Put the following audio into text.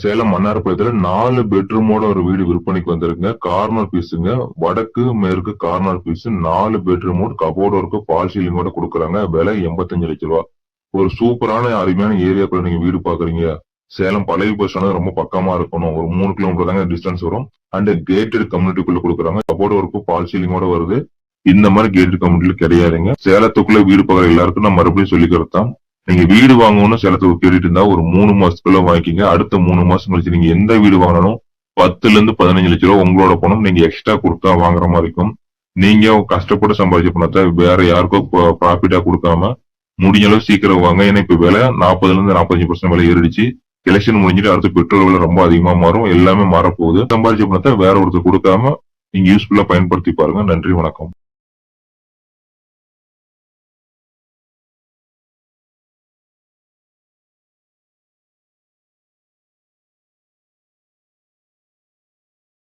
சேலம் மன்னார்பாளையத்துல 4 பெட்ரூமோட ஒரு வீடு விற்பனைக்கு வந்திருக்குங்க. கார்னர் பீஸுங்க. வடக்கு மேற்கு கார்னர் பீஸ் 4 பெட்ரூமோட கபோர்டு ஒர்க்கு ஃபால் சீலிங்கோட கொடுக்குறாங்க. விலை 85 லட்சம் ரூபாய். ஒரு சூப்பரான அருமையான ஏரியாக்குள்ள நீங்க வீடு பாக்குறீங்க. சேலம் பழைய பஸ் ஸ்டாண்ட் ரொம்ப பக்கமா இருக்கணும். ஒரு 3 கிலோமீட்டர் தாங்க டிஸ்டன்ஸ் வரும். அண்ட் கேட்டட் கம்யூனிட்டிக்குள்ள கொடுக்குறாங்க. கபோர்டு ஒர்க்கு ஃபால் சீலிங்கோட வருது. இந்த மாதிரி கேட்டட் கம்யூனிட்டில கிடையாதுங்க. சேலத்துக்குள்ள வீடு பாக்குற எல்லாருக்கும் நான் மறுபடியும் சொல்லிக்கிறது தான். நீங்க வீடு வாங்கணும்னு சேலத்துக்கு கேட்டுட்டு இருந்தா ஒரு 3 மாசத்துக்குள்ள வாங்கிக்கிங்க. அடுத்த 3 மாசம் கழிச்சு நீங்க எந்த வீடு வாங்கினாலும் 10 ல இருந்து 15 லட்சம் ரூபாய் உங்களோட பணம் நீங்க எக்ஸ்ட்ரா கொடுத்தா வாங்குற மாதிரி இருக்கும். நீங்க கஷ்டப்பட்டு சம்பாதிச்ச பணத்தை வேற யாருக்கும் ப்ராஃபிட்டா கொடுக்காம முடிஞ்ச அளவு சீக்கிரம் வாங்க. ஏன்னா இப்ப விலை 40 ல இருந்து 45% விலை ஏறிடுச்சு. எலெக்ஷன் முடிஞ்சிட்டு அடுத்து பெட்ரோல் விலை ரொம்ப அதிகமா மாறும். எல்லாமே மாறப்போகுது. சம்பாதிச்ச பணத்தை வேற ஒருத்தர் கொடுக்காம நீங்க யூஸ்ஃபுல்லா பயன்படுத்தி பாருங்க. நன்றி, வணக்கம்.